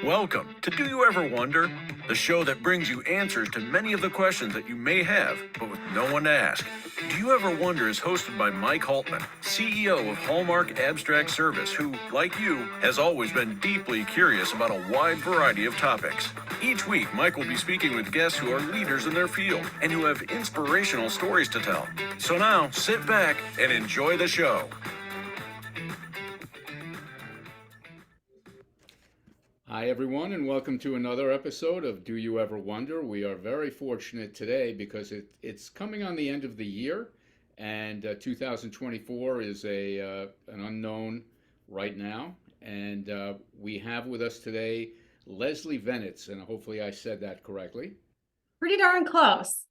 Welcome to Do You Ever Wonder? The show that brings you answers to many of the questions that you may have, but with no one to ask. Do You Ever Wonder is hosted by Mike Haltman, CEO of Hallmark Abstract Service, who, like you, has always been deeply curious about a wide variety of topics. Each week, Mike will be speaking with guests who are leaders in their field and who have inspirational stories to tell. So now, sit back and enjoy the show. Hi, everyone, and welcome to another episode of Do You Ever Wonder? We are very fortunate today because it's coming on the end of the year, and 2024 is an unknown right now. And we have with us today Leslie Venetz, and hopefully I said that correctly. Pretty darn close.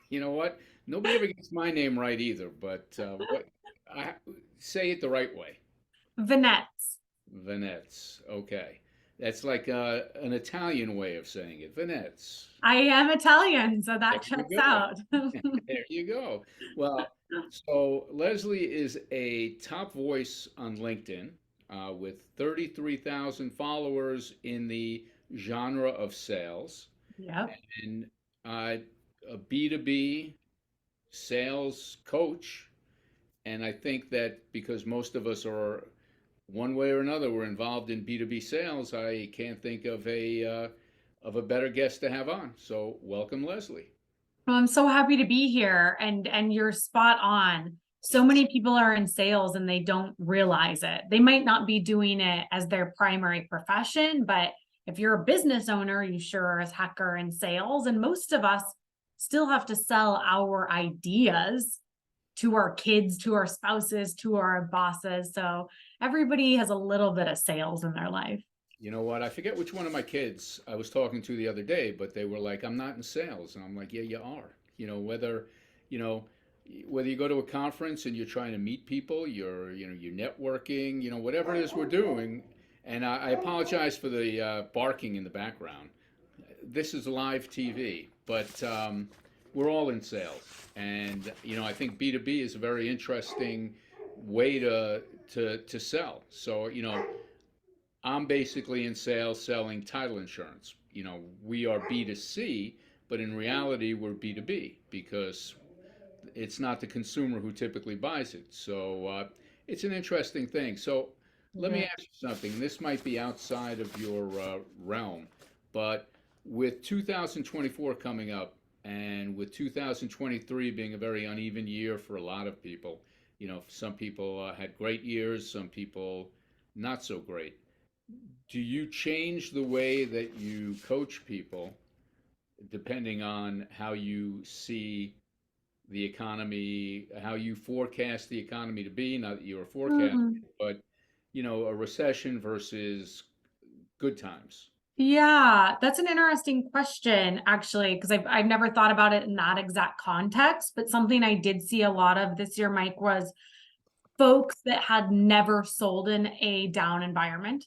You know what? Nobody ever gets my name right either, but say it the right way. Venetz. Venetz. Okay. That's like an Italian way of saying it. Venetz. I am Italian, so that There checks you go. out. There you go. Well, so Leslie is a top voice on LinkedIn with 33,000 followers in the genre of sales Yep. and a B2B sales coach. And I think that because most of us are one way or another, we're involved in B2B sales, I can't think of a better guest to have on. So welcome, Leslie. Well, I'm so happy to be here, and you're spot on. So many people are in sales and they don't realize it. They might not be doing it as their primary profession, but if you're a business owner, you sure as heck are in sales. And most of us still have to sell our ideas to our kids, to our spouses, to our bosses. So everybody has a little bit of sales in their life. You know what? I forget which one of my kids I was talking to the other day, but they were like, "I'm not in sales," and I'm like, "Yeah, you are." You know, whether you go to a conference and you're trying to meet people, you're networking, whatever it is we're doing. And I apologize for the barking in the background. This is live TV, but we're all in sales, and I think B2B is a very interesting way to sell. So I'm basically in sales selling title insurance. We are B2C, but in reality, we're B2B because it's not the consumer who typically buys it. So it's an interesting thing. So let me ask you something. This might be outside of your realm, but with 2024 coming up and with 2023 being a very uneven year for a lot of people, some people had great years, some people not so great. Do you change the way that you coach people depending on how you see the economy, how you forecast the economy to be? Not that you're a forecaster, but a recession versus good times. Yeah, that's an interesting question, actually, because I've never thought about it in that exact context. But something I did see a lot of this year, Mike, was folks that had never sold in a down environment.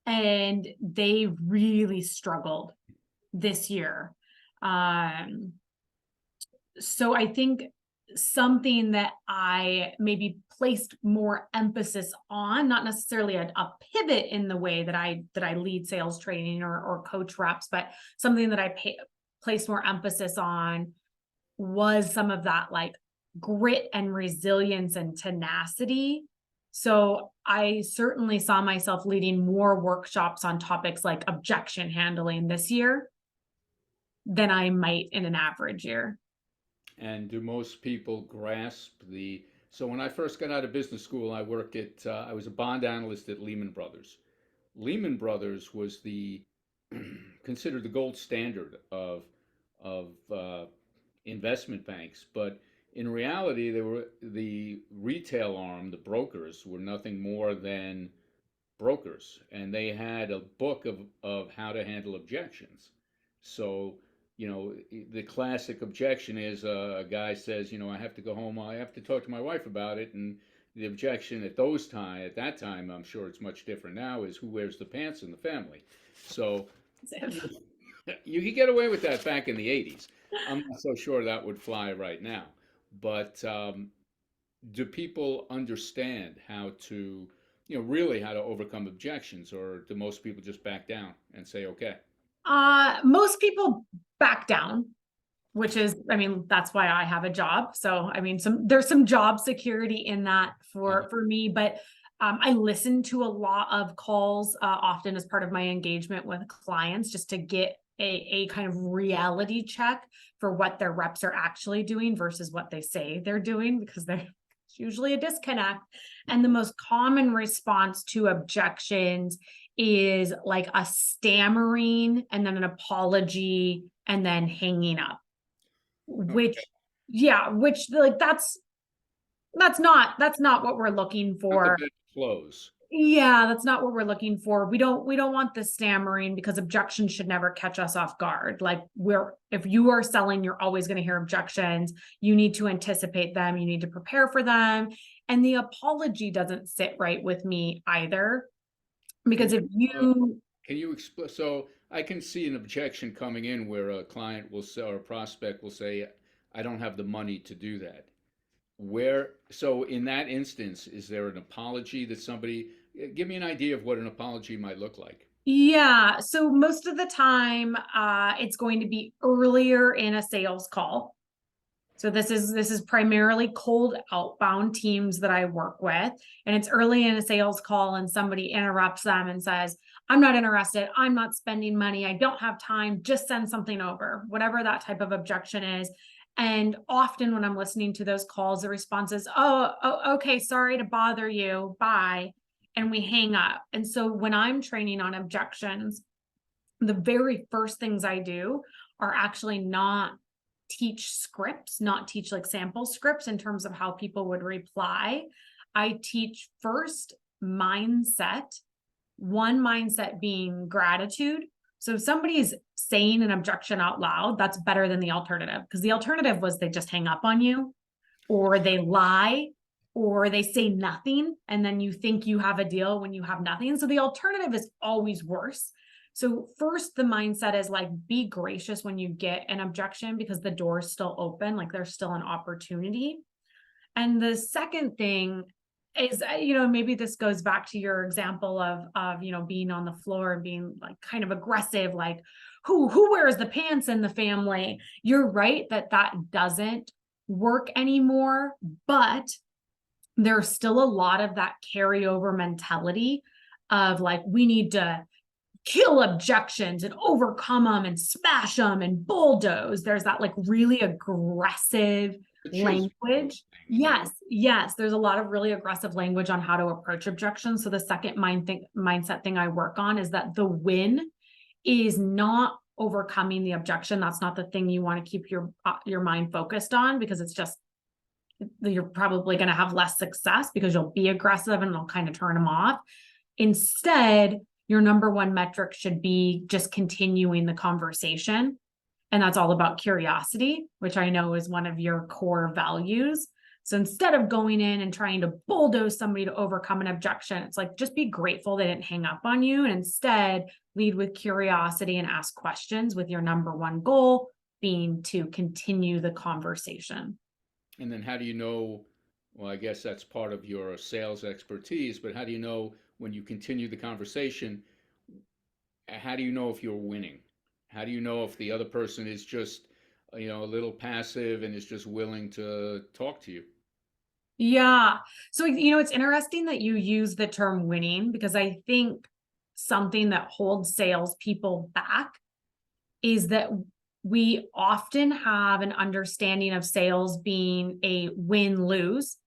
And they really struggled this year. So I think something that I maybe placed more emphasis on, not necessarily a pivot in the way that I lead sales training or coach reps, but something that I placed more emphasis on was some of that like grit and resilience and tenacity. So I certainly saw myself leading more workshops on topics like objection handling this year than I might in an average year. And do most people grasp so when I first got out of business school, I was a bond analyst at Lehman Brothers. Lehman Brothers was considered the gold standard of investment banks, but in reality, they were the retail arm, the brokers were nothing more than brokers, and they had a book of how to handle objections. So, the classic objection is a guy says, I have to go home, I have to talk to my wife about it, and the objection at that time, I'm sure it's much different now, is who wears the pants in the family. So you could get away with that back in the 80s. I'm not so sure that would fly right now. But do people understand how to really how to overcome objections, or do most people just back down and say, okay? Most people back down, which is, I mean, that's why I have a job. So, I mean, there's some job security in that for me, but I listen to a lot of calls often as part of my engagement with clients, just to get a kind of reality check for what their reps are actually doing versus what they say they're doing, because there's usually a disconnect. And the most common response to objections is like a stammering and then an apology and then hanging up, which, yeah, which like that's not what we're looking Not the for. best flows. Yeah, that's not what we're looking for. We don't want the stammering, because objections should never catch us off guard. Like, if you are selling, you're always going to hear objections. You need to anticipate them, you need to prepare for them. And the apology doesn't sit right with me either, because if you Can you explain? So I can see an objection coming in where a client will say, or a prospect will say, I don't have the money to do that. So in that instance, is there an apology that somebody, give me an idea of what an apology might look like. Yeah, so most of the time, it's going to be earlier in a sales call. So this is primarily cold outbound teams that I work with, and it's early in a sales call, and somebody interrupts them and says, "I'm not interested. I'm not spending money. I don't have time. Just send something over." Whatever that type of objection is. And often when I'm listening to those calls, the response is, "Oh, okay, sorry to bother you. Bye." And we hang up. And so when I'm training on objections, the very first things I do are actually not teach scripts, not teach like sample scripts in terms of how people would reply. I teach first mindset, one mindset being gratitude. So if somebody is saying an objection out loud, that's better than the alternative, because the alternative was they just hang up on you, or they lie, or they say nothing, and then you think you have a deal when you have nothing. So the alternative is always worse. So first, the mindset is like, be gracious when you get an objection, because the door is still open, like there's still an opportunity. And the second thing is, maybe this goes back to your example of being on the floor and being like kind of aggressive, like who wears the pants in the family. You're right that doesn't work anymore, but there's still a lot of that carryover mentality of like, we need to kill objections and overcome them and smash them and bulldoze. There's that like really aggressive language. Yes, there's a lot of really aggressive language on how to approach objections. So the second mindset thing I work on is that the win is not overcoming the objection. That's not the thing you want to keep your mind focused on, because it's just, you're probably going to have less success because you'll be aggressive and it'll kind of turn them off. Instead, your number one metric should be just continuing the conversation. And that's all about curiosity, which I know is one of your core values. So instead of going in and trying to bulldoze somebody to overcome an objection, it's like, just be grateful they didn't hang up on you, and instead lead with curiosity and ask questions, with your number one goal being to continue the conversation. And then how do you know, well, I guess that's part of your sales expertise, but how do you know when you continue the conversation, how do you know if you're winning? How do you know if the other person is just, a little passive and is just willing to talk to you? Yeah. So, it's interesting that you use the term winning, because I think something that holds salespeople back is that we often have an understanding of sales being a win-lose.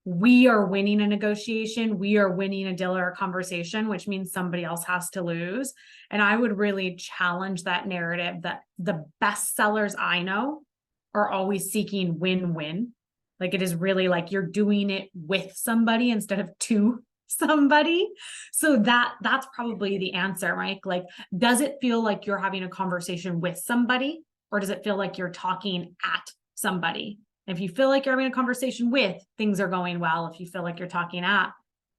We are winning a negotiation, we are winning a deal or a conversation, which means somebody else has to lose. And I would really challenge that narrative that the best sellers I know are always seeking win-win. Like, it is really like you're doing it with somebody instead of to somebody. So that's probably the answer, Mike. Like, does it feel like you're having a conversation with somebody, or does it feel like you're talking at somebody? If you feel like you're having a conversation with, things are going well. If you feel like you're talking at,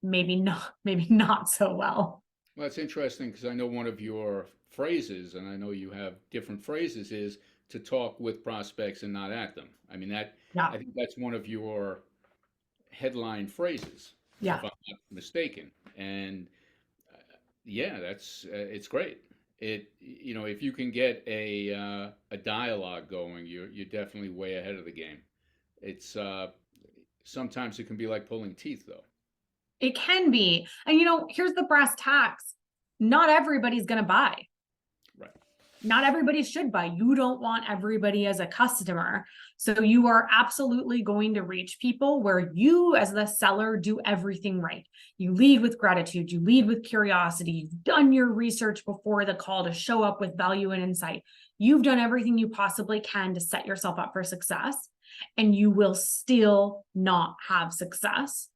maybe not so well. Well, it's interesting because I know one of your phrases, and I know you have different phrases, is to talk with prospects and not at them. I mean, Yeah. I think that's one of your headline phrases, Yeah. if I'm not mistaken. And yeah, that's it's great. If you can get a dialogue going, you're definitely way ahead of the game. It's sometimes it can be like pulling teeth, though. It can be. And here's the brass tacks. Not everybody's going to buy. Right. Not everybody should buy. You don't want everybody as a customer. So you are absolutely going to reach people where you, as the seller, do everything right. You lead with gratitude. You lead with curiosity. You've done your research before the call to show up with value and insight. You've done everything you possibly can to set yourself up for success, and you will still not have success.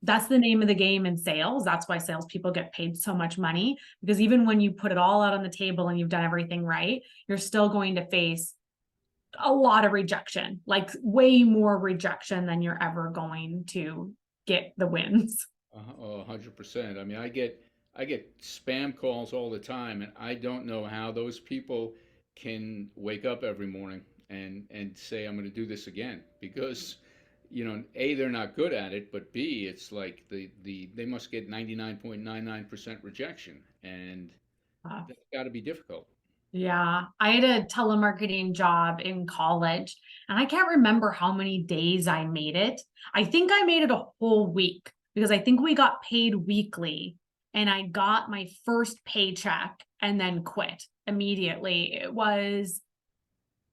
That's the name of the game in sales. That's why salespeople get paid so much money, because even when you put it all out on the table and you've done everything right, you're still going to face a lot of rejection, like way more rejection than you're ever going to get the wins. 100%. I mean, I get spam calls all the time, and I don't know how those people can wake up every morning and say I'm going to do this again, because A, they're not good at it, but B, it's like they must get 99.99% rejection, and Uh, that's got to be difficult. Yeah, I had a telemarketing job in college, and I can't remember how many days I made it. I think I made it a whole week because I think we got paid weekly, and I got my first paycheck and then quit immediately. It was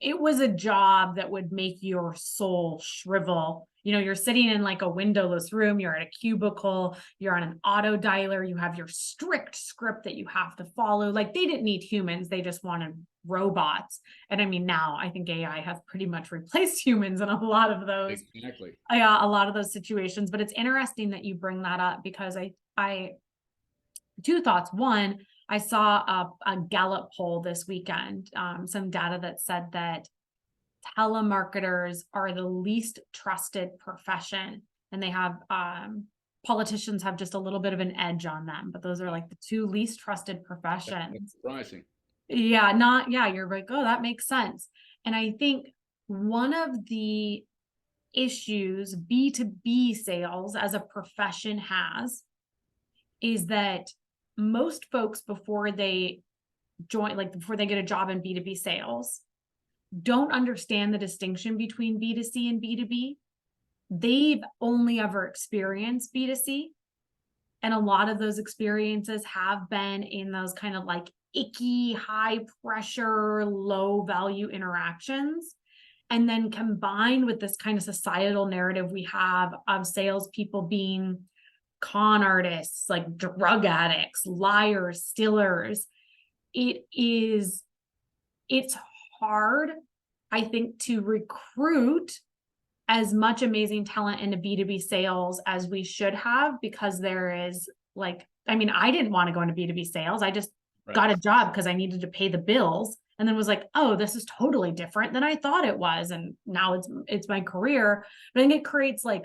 a job that would make your soul shrivel. You're sitting in like a windowless room, you're at a cubicle, you're on an auto dialer, you have your strict script that you have to follow. Like, they didn't need humans, they just wanted robots. And I mean, now I think AI has pretty much replaced humans in a lot of those, Exactly. a lot of those situations. But it's interesting that you bring that up, because I two thoughts. One, I saw a Gallup poll this weekend, some data that said that telemarketers are the least trusted profession, and they have politicians have just a little bit of an edge on them, but those are like the two least trusted That's professions. surprising. Yeah, you're like, oh, that makes sense. And I think one of the issues B2B sales as a profession has is that most folks, before they join, like before they get a job in B2B sales, don't understand the distinction between B2C and B2B. They've only ever experienced B2C. And a lot of those experiences have been in those kind of like icky, high pressure, low value interactions. And then combined with this kind of societal narrative we have of salespeople being con artists, like drug addicts, liars, stealers, it's hard, I think, to recruit as much amazing talent into B2B sales as we should have, because there is like, I mean, I didn't want to go into B2B sales. I just Right. got a job because I needed to pay the bills, and then was like, oh, this is totally different than I thought it was. And now it's my career. But I think it creates like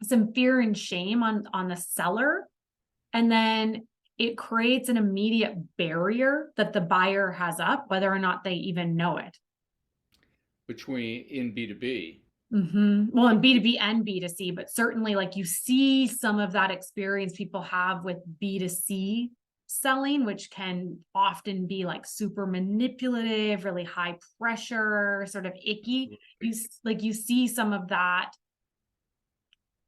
some fear and shame on the seller. And then it creates an immediate barrier that the buyer has up, whether or not they even know it. Between in B2B. Well, in B2B and B2C, but certainly like you see some of that experience people have with B2C selling, which can often be like super manipulative, really high pressure, sort of icky. You see some of that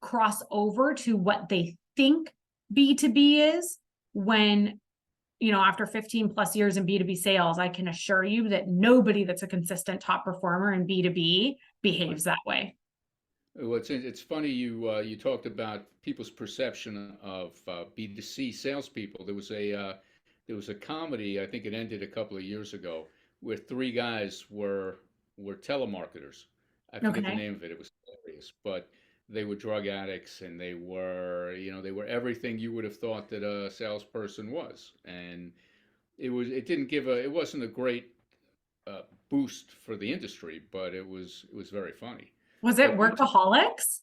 cross over to what they think B2B is, when after 15 plus years in B2B sales, I can assure you that nobody that's a consistent top performer in B2B behaves that way. Well, it's funny you talked about people's perception of B2C salespeople. There was a comedy, I think it ended a couple of years ago, where three guys were telemarketers. I forget the Okay. name of it. It was hilarious, but they were drug addicts, and they were everything you would have thought that a salesperson was. And it wasn't a great boost for the industry, but it was very funny. Was it But Workaholics?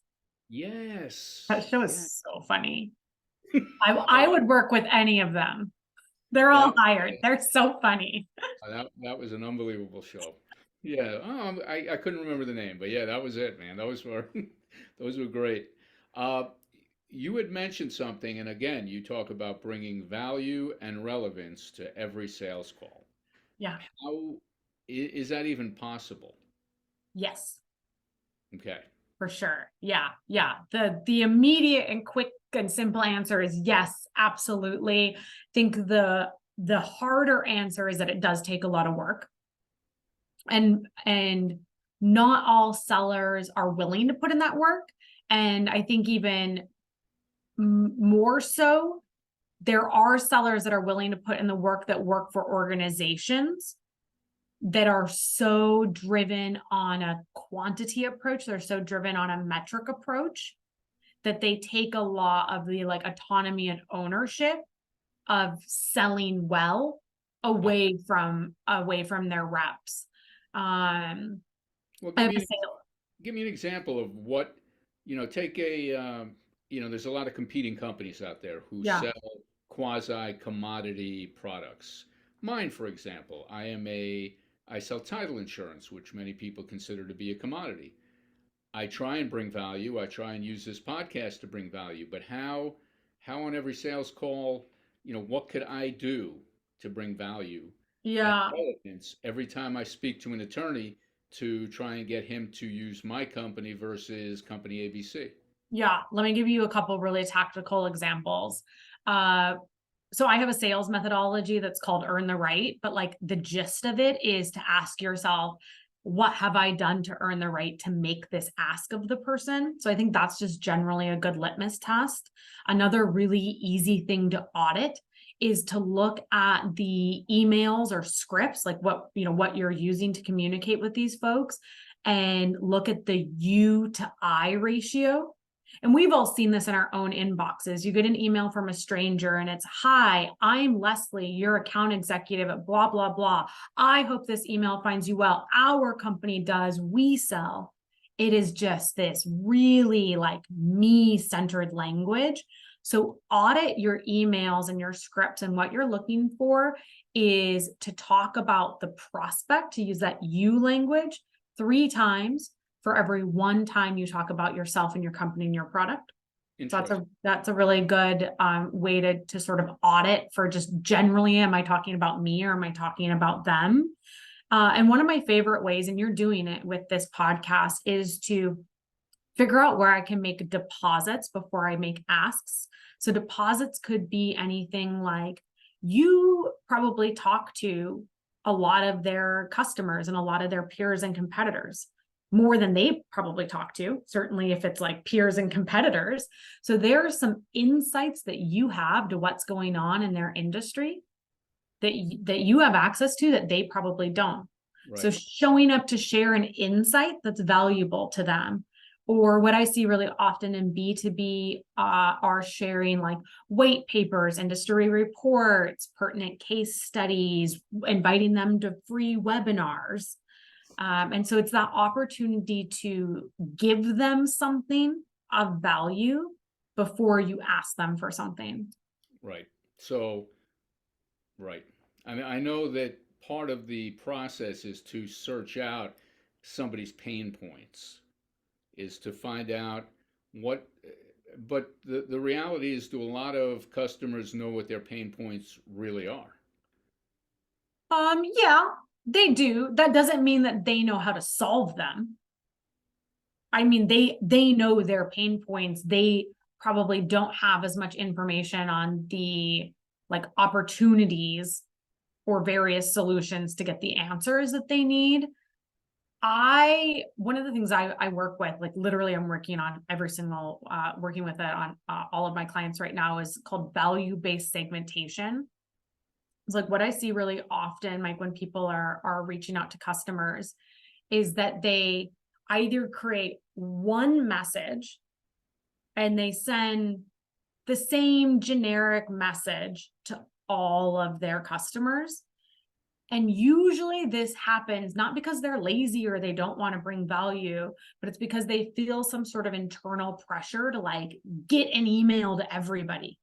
yes, That show yeah, is so funny. I uh, would work with any of them. They're all that hired. They're so funny. that was an unbelievable show. Yeah, I couldn't remember the name, but yeah, that was it, man. Those were those were great. Uh, you had mentioned something, and again, you talk about bringing value and relevance to every sales call. Yeah. How is that even possible? Yes. Okay. For sure. Yeah. Yeah. The immediate and quick and simple answer is yes, absolutely. I think the harder answer is that it does take a lot of work. And not all sellers are willing to put in that work. And I think even more so, there are sellers that are willing to put in the work that work for organizations that are so driven on a quantity approach. They're so driven on a metric approach that they take a lot of the like autonomy and ownership of selling well away from their reps. Well, I have a sale. give me an example of what, take a, there's a lot of competing companies out there who Yeah. sell quasi commodity products. Mine, for example, I sell title insurance, which many people consider to be a commodity. I try and bring value. I try and use this podcast to bring value, but how on every sales call, what could I do to bring value and Yeah. relevance every time I speak to an attorney to try and get him to use my company versus company ABC? Yeah. Let me give you a couple really tactical examples. So I have a sales methodology that's called Earn the Right, but like the gist of it is to ask yourself, what have I done to earn the right to make this ask of the person? So I think that's just generally a good litmus test. Another really easy thing to audit is to look at the emails or scripts, like what you're using to communicate with these folks, and look at the you to I ratio. And we've all seen this in our own inboxes. You get an email from a stranger and it's, "Hi, I'm Leslie, your account executive at blah, blah, blah. I hope this email finds you well. Our company does, we sell." It is just this really like me-centered language. So audit your emails and your scripts, and what you're looking for is to talk about the prospect, to use that you language 3 times for every 1 time you talk about yourself and your company and your product. So that's a really good way to sort of audit for just generally, am I talking about me or am I talking about them? And one of my favorite ways, and you're doing it with this podcast, is to figure out where I can make deposits before I make asks. So deposits could be anything like, you probably talk to a lot of their customers and a lot of their peers and competitors, more than they probably talk to, certainly if it's like peers and competitors. So there are some insights that you have to what's going on in their industry that you have access to that they probably don't. Right. So showing up to share an insight that's valuable to them. Or what I see really often in B2B are sharing like white papers, industry reports, pertinent case studies, inviting them to free webinars. And so it's that opportunity to give them something of value before you ask them for something. Right. So, right. I mean, I know that part of the process is to search out somebody's pain points, is to find out what, but the reality is, do a lot of customers know what their pain points really are? Yeah, they do. That doesn't mean that they know how to solve them. I mean, they know their pain points. They probably don't have as much information on the like opportunities or various solutions to get the answers that they need. One of the things I work with, like literally I'm working on every single, working with it on all of my clients right now, is called value-based segmentation. It's like what I see really often, like when people are reaching out to customers, is that they either create one message and they send the same generic message to all of their customers. And usually this happens not because they're lazy or they don't want to bring value, but it's because they feel some sort of internal pressure to like get an email to everybody.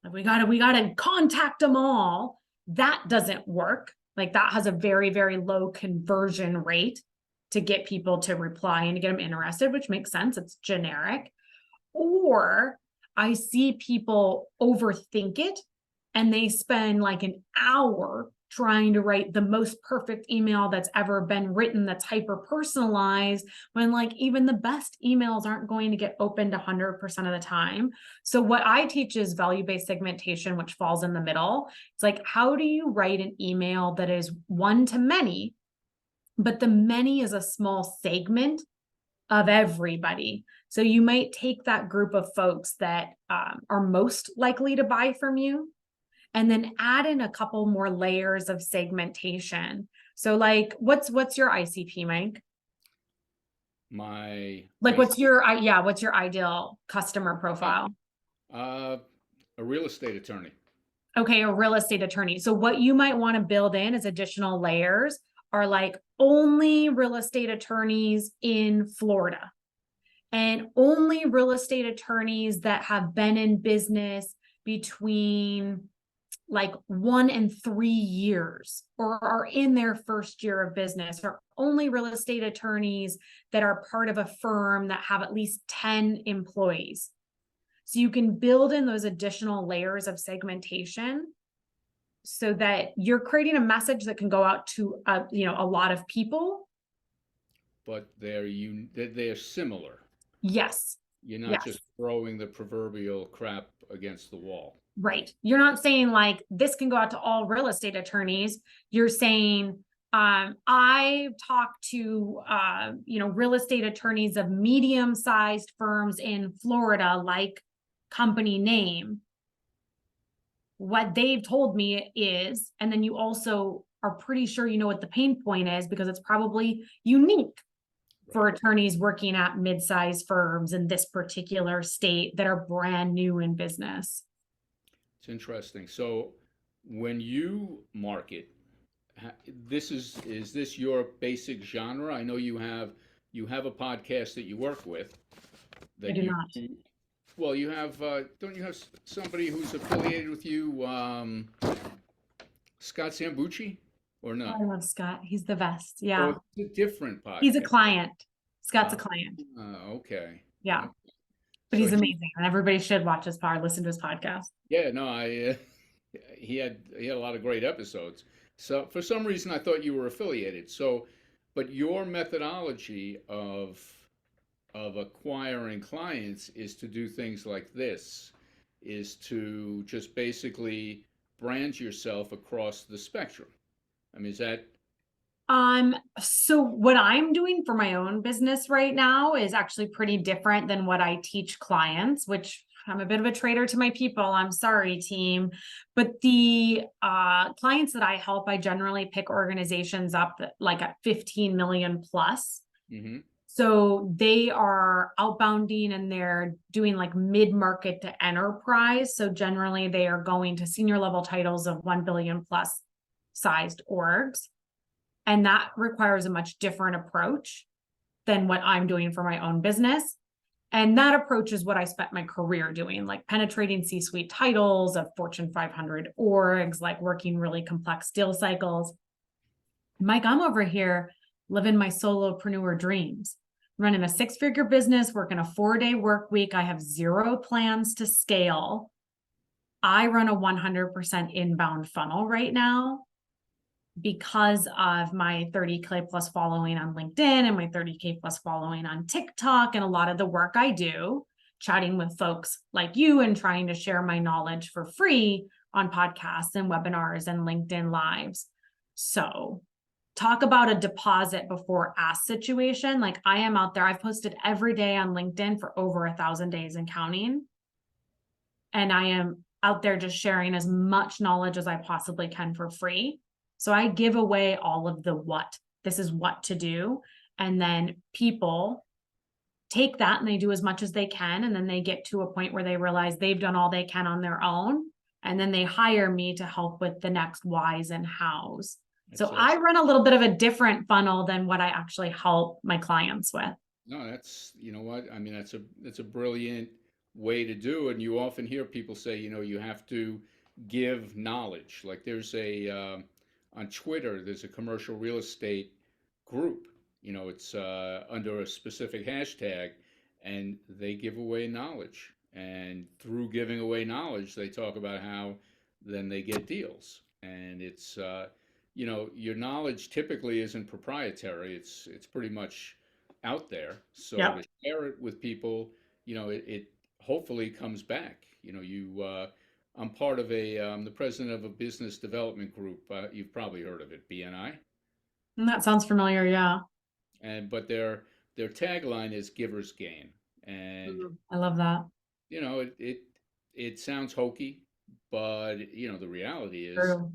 Like we gotta contact them all. That doesn't work. Like that has a very, very low conversion rate to get people to reply and to get them interested, which makes sense. It's generic. Or I see people overthink it and they spend like an hour trying to write the most perfect email that's ever been written that's hyper personalized, when like even the best emails aren't going to get opened 100% of the time. So what I teach is value-based segmentation, which falls in the middle. It's like, how do you write an email that is one to many, but the many is a small segment of everybody? So you might take that group of folks that are most likely to buy from you, and then add in a couple more layers of segmentation. So like, what's your ICP, Mike? My Like, I what's your ideal customer profile? a real estate attorney. Okay, a real estate attorney. So what you might want to build in as additional layers are like only real estate attorneys in Florida, and only real estate attorneys that have been in business between like 1 and 3 years, or are in their first year of business, or only real estate attorneys that are part of a firm that have at least 10 employees. So you can build in those additional layers of segmentation so that you're creating a message that can go out to a lot of people. But they're similar. Yes. You're not Yes. just throwing the proverbial crap against the wall. Right. You're not saying like this can go out to all real estate attorneys. You're saying, I talk to, real estate attorneys of medium-sized firms in Florida, like company name. What they've told me is, and then you also are pretty sure you know what the pain point is, because it's probably unique for attorneys working at mid-sized firms in this particular state that are brand new in business. It's interesting. So when you market, is this your basic genre? I know you have a podcast that you work with I that do you not. well, you have don't you have somebody who's affiliated with you, Scott Sambucci, or I not? love Scott. He's the best. Oh, Yeah. it's a different He's a podcast. client. Scott's a client. Okay. Yeah. Okay. But So he's amazing. And everybody should watch his pod, listen to his podcast. yeah, no, he had a lot of great episodes. So for some reason, I thought you were affiliated. So, but your methodology of acquiring clients is to do things like this, is to just basically brand yourself across the spectrum. I mean, is that So what I'm doing for my own business right now is actually pretty different than what I teach clients, which I'm a bit of a traitor to my people. I'm sorry, team. But the clients that I help, I generally pick organizations up like at 15 million plus. hmm So they are outbounding and they're doing like mid-market to enterprise. So generally they are going to senior level titles of 1 billion plus sized orgs. And that requires a much different approach than what I'm doing for my own business. And that approach is what I spent my career doing, like penetrating C-suite titles of Fortune 500 orgs, like working really complex deal cycles. Mike, I'm over here living my solopreneur dreams, running a 6-figure business, working a 4-day work week. I have 0 plans to scale. I run a 100% inbound funnel right now because of my 30K plus following on LinkedIn and my 30K plus following on TikTok, and a lot of the work I do chatting with folks like you and trying to share my knowledge for free on podcasts and webinars and LinkedIn lives. So talk about a deposit before ask situation. Like, I am out there. I've posted every day on LinkedIn for over 1,000 days and counting. And I am out there just sharing as much knowledge as I possibly can for free. So I give away all of the what. This is what to do. And then people take that and they do as much as they can. And then they get to a point where they realize they've done all they can on their own. And then they hire me to help with the next whys and hows. So I run a little bit of a different funnel than what I actually help my clients with. no, that's, you know what, I mean, that's a brilliant way to do it. And you often hear people say, you have to give knowledge. Like there's on Twitter, there's a commercial real estate group. It's under a specific hashtag, and they give away knowledge. And through giving away knowledge, they talk about how then they get deals. And it's, your knowledge typically isn't proprietary. It's pretty much out there. So to Yep. share it with people, it hopefully comes back. I'm part of I'm the president of a business development group. You've probably heard of it, BNI. And that sounds familiar. Yeah. But their tagline is "Givers Gain," and I love that. it sounds hokey, but the reality is, True.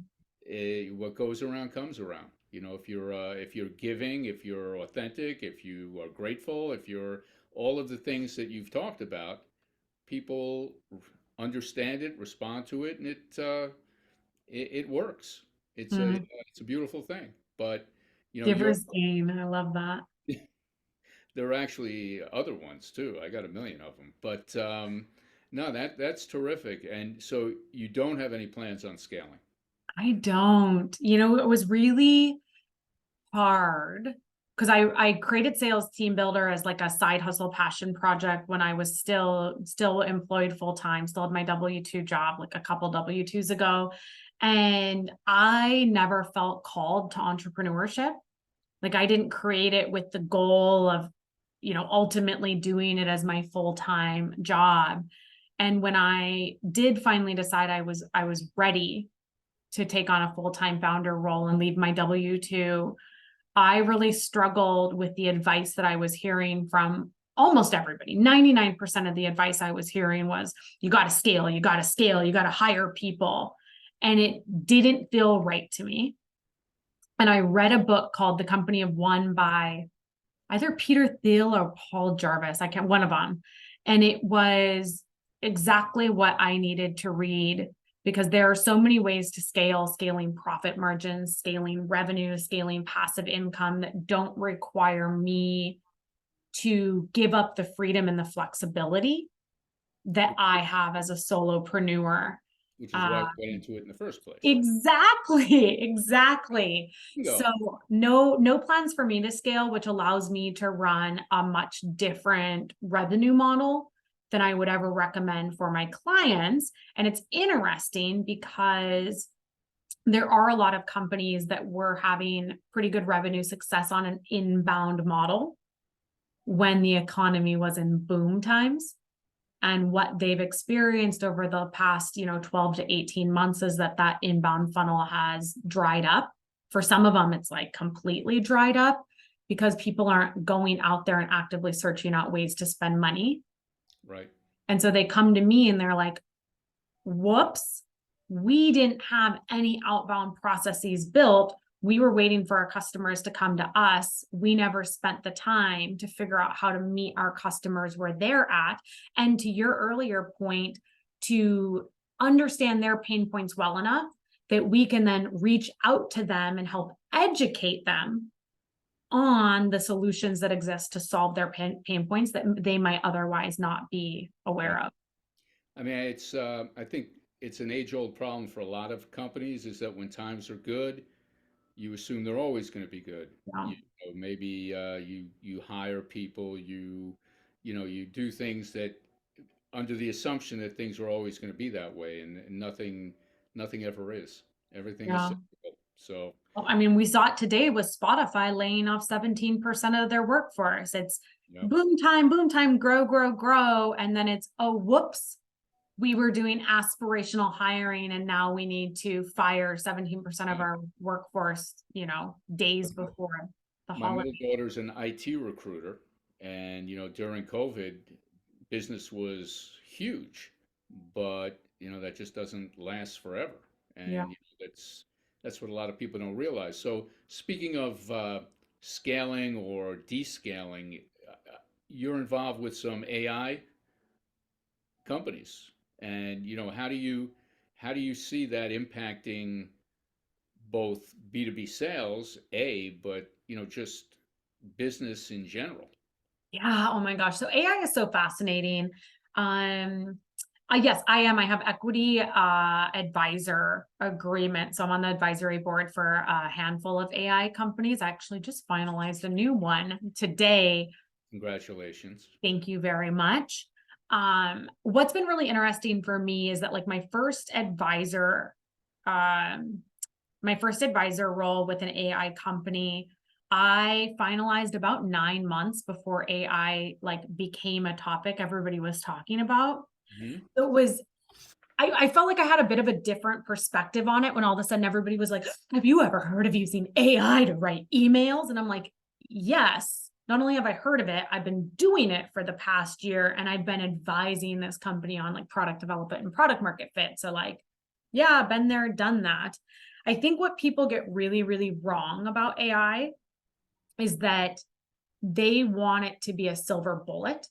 what goes around comes around. If you're giving, if you're authentic, if you are grateful, if you're all of the things that you've talked about, people understand it, respond to it, and it works. It's a beautiful thing. But you're Giver's gain. I love that. there are actually other ones too. I got a million of them. But no, that's terrific. And so you don't have any plans on scaling. I don't. It was really hard because I created Sales Team Builder as like a side hustle passion project when I was still employed full time, still had my W-2 job, like a couple W-2s ago. And I never felt called to entrepreneurship. Like I didn't create it with the goal of, ultimately doing it as my full-time job. And when I did finally decide I was ready to take on a full-time founder role and leave my W-2, I really struggled with the advice that I was hearing from almost everybody. 99% of the advice I was hearing was, you got to scale, you got to scale, you got to hire people. And it didn't feel right to me. And I read a book called The Company of One by either Peter Thiel or Paul Jarvis. One of them. And it was exactly what I needed to read, because there are so many ways to scaling profit margins, scaling revenue, scaling passive income that don't require me to give up the freedom and the flexibility that I have as a solopreneur. Which is why we went into it in the first place. Exactly. Bingo. So no plans for me to scale, which allows me to run a much different revenue model than I would ever recommend for my clients. And it's interesting because there are a lot of companies that were having pretty good revenue success on an inbound model when the economy was in boom times. And what they've experienced over the past, 12 to 18 months is that inbound funnel has dried up. For some of them, it's like completely dried up because people aren't going out there and actively searching out ways to spend money. Right. And so they come to me and they're like, whoops, we didn't have any outbound processes built. We were waiting for our customers to come to us. We never spent the time to figure out how to meet our customers where they're at. And to your earlier point, to understand their pain points well enough that we can then reach out to them and help educate them on the solutions that exist to solve their pain points that they might otherwise not be aware of. I mean, I think it's an age-old problem for a lot of companies, is that when times are good, you assume they're always going to be good. Yeah. Maybe you hire people, you do things that under the assumption that things are always going to be that way, and nothing ever is. Everything is cyclical. So well, I mean, we saw it today with Spotify laying off 17% of their workforce. It's boom time, grow, grow, grow. And then it's, oh, whoops, we were doing aspirational hiring and now we need to fire 17% of our workforce, days before the my holiday. middle daughter's an IT recruiter, and during COVID, business was huge, but that just doesn't last forever, and that's what a lot of people don't realize. So speaking of scaling or descaling, you're involved with some AI companies, and how do you see that impacting both B2B sales, but just business in general? Yeah. Oh my gosh. So AI is so fascinating. Yes, I am. I have equity advisor agreement. So I'm on the advisory board for a handful of AI companies. I actually just finalized a new one today Congratulations. Thank you very much. What's been really interesting for me is that like my first advisor role with an AI company, I finalized about 9 months before AI like became a topic everybody was talking about. Mhm. It was, I felt like I had a bit of a different perspective on it when all of a sudden everybody was like, have you ever heard of using AI to write emails? And I'm like, yes, not only have I heard of it, I've been doing it for the past year and I've been advising this company on like product development and product market fit. So like, yeah, been there, done that. I think what people get really, really wrong about AI is that they want it to be a silver bullet.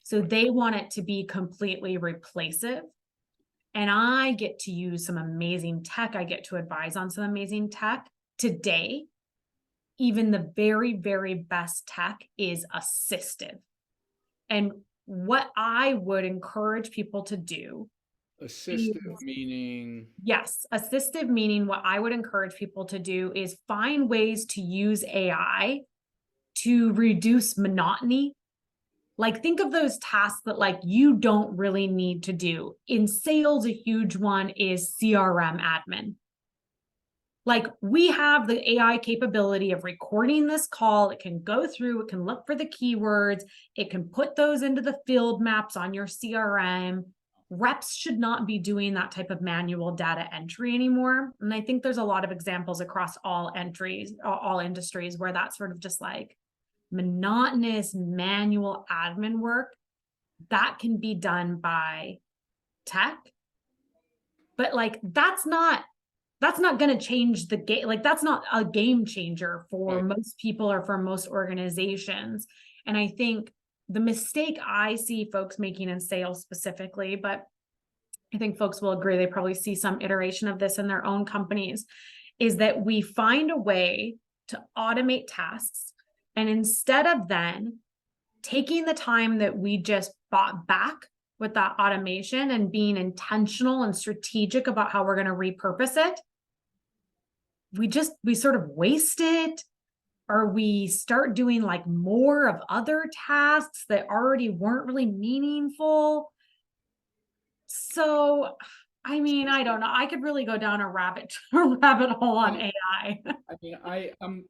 So they want it to be completely replacive. And I get to use some amazing tech. I get to advise on some amazing tech. Today, even the very, very best tech is assistive. And what I would encourage people to do is, Assistive meaning, yes, assistive meaning what I would encourage people to do is find ways to use AI to reduce monotony. Like think of those tasks that like you don't really need to do. In sales, a huge one is CRM admin. Like we have the AI capability of recording this call. It can go through, it can look for the keywords, it can put those into the field maps on your CRM. Reps should not be doing that type of manual data entry anymore. And I think there's a lot of examples across all industries where that's sort of just like monotonous manual admin work that can be done by tech. But like that's not going to change the game. Like that's not a game changer for right? most people or for most organizations. And I think the mistake I see folks making in sales specifically, but I think folks will agree, they probably see some iteration of this in their own companies, is that we find a way to automate tasks. And instead of then taking the time that we just bought back with that automation and being intentional and strategic about how we're going to repurpose it, we sort of waste it, or we start doing like more of other tasks that already weren't really meaningful. So, I mean, I don't know. I could really go down a rabbit hole on AI. I mean,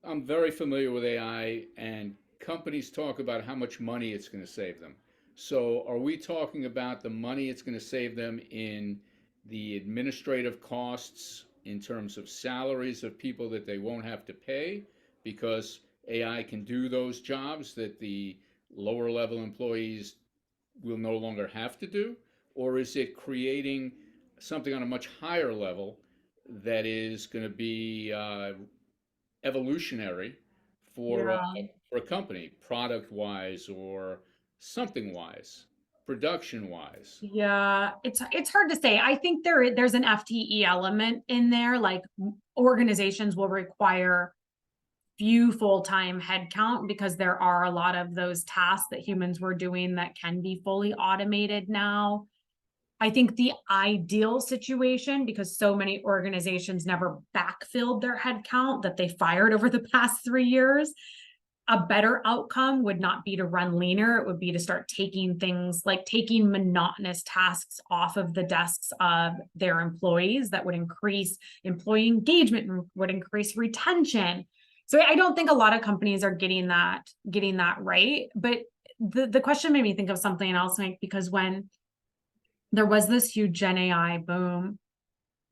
I'm very familiar with AI, and companies talk about how much money it's going to save them. So, are we talking about the money it's going to save them in the administrative costs in terms of salaries of people that they won't have to pay because AI can do those jobs that the lower level employees will no longer have to do? Or is it creating something on a much higher level that is going to be evolutionary Yeah. for a company, product wise or something wise, production wise? Yeah, it's hard to say. I think there's an FTE element in there. Like organizations will require few full-time headcount because there are a lot of those tasks that humans were doing that can be fully automated now. I think the ideal situation, because so many organizations never backfilled their headcount that they fired over the past 3 years, a better outcome would not be to run leaner. It would be to start taking things like taking monotonous tasks off of the desks of their employees that would increase employee engagement and would increase retention. So I don't think a lot of companies are getting that right. But the question made me think of something else, Mike, because when there was this huge Gen AI boom,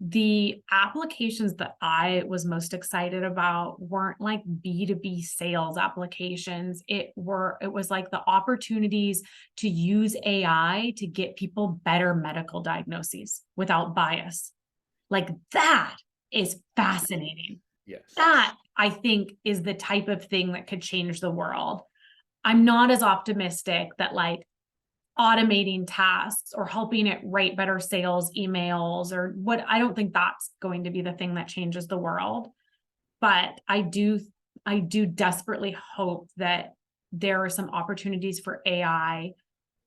the applications that I was most excited about weren't like B2B sales applications. It was like the opportunities to use AI to get people better medical diagnoses without bias. Like that is fascinating. Yes. That I think is the type of thing that could change the world. I'm not as optimistic that like automating tasks or helping it write better sales emails or what. I don't think that's going to be the thing that changes the world. But I do desperately hope that there are some opportunities for AI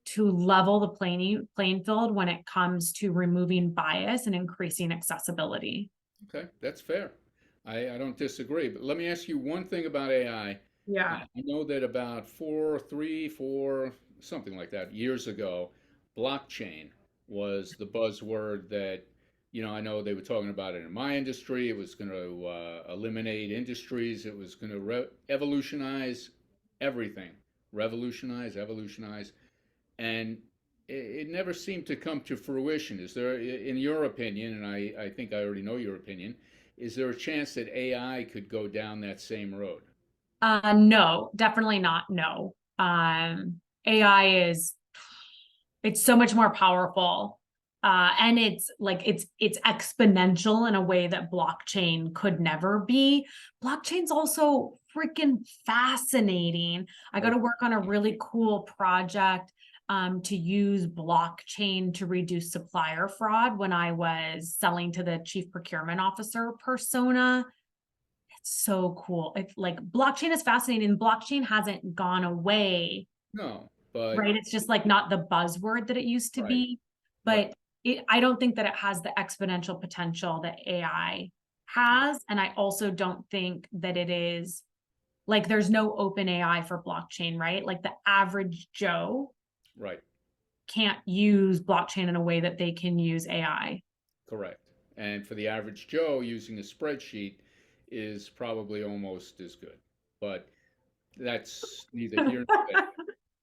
to level the playing field when it comes to removing bias and increasing accessibility. Okay, that's fair. I don't disagree. But let me ask you one thing about AI Yeah. I know that about 4, something like that, years ago, blockchain was the buzzword that, I know they were talking about it in my industry. It was going to eliminate industries. It was going to evolutionize everything, evolutionize. And it never seemed to come to fruition. Is there, in your opinion, and I think I already know your opinion, is there a chance that AI could go down that same road? No, definitely not. No. AI it's so much more powerful. And it's exponential in a way that blockchain could never be. Blockchain's also freaking fascinating. I got to work on a really cool project to use blockchain to reduce supplier fraud when I was selling to the chief procurement officer persona. It's so cool. It's like blockchain is fascinating. Blockchain hasn't gone away, No, but right? It's just like not the buzzword that it used to right, be, right, but I don't think that it has the exponential potential that AI has. And I also don't think that it is like there's no open AI for blockchain, right? Like the average Joe right, can't use blockchain in a way that they can use AI. correct. And for the average Joe, using a spreadsheet is probably almost as good. But that's neither here nor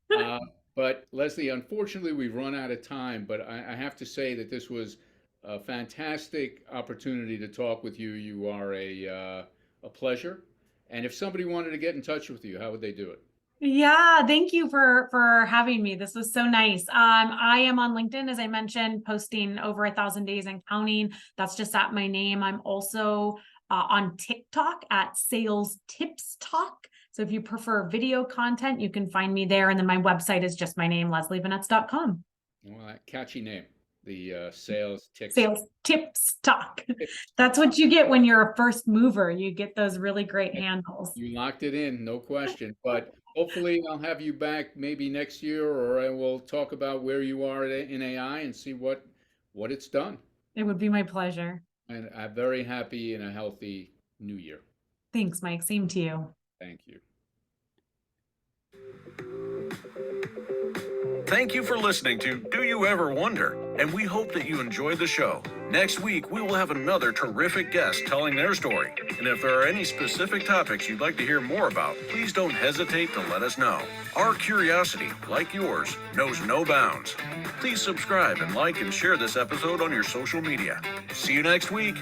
there. But Leslie, unfortunately, we've run out of time, but I have to say that this was a fantastic opportunity to talk with you. You are a pleasure. And if somebody wanted to get in touch with you, how would they do it? Yeah, thank you for having me. This was so nice. I am on LinkedIn, as I mentioned, posting over 1,000 days and counting. That's just at my name. I'm also on TikTok at Sales Tips Talk. So if you prefer video content, you can find me there. And then my website is just my name, leslievenetz.com. Well, that catchy name, the sales ticks. Sales Tips Talk. Tips. That's what you get when you're a first mover. You get those really great handles. You locked it in, no question. But hopefully, I'll have you back maybe next year, or I will talk about where you are in AI and see what it's done. It would be my pleasure. And I'm very happy and a healthy new year. Thanks, Mike. Same to you. Thank you. Thank you for listening to Do You Ever Wonder? And we hope that you enjoyed the show. Next week, we will have another terrific guest telling their story. And if there are any specific topics you'd like to hear more about, please don't hesitate to let us know. Our curiosity, like yours, knows no bounds. Please subscribe and like and share this episode on your social media. See you next week.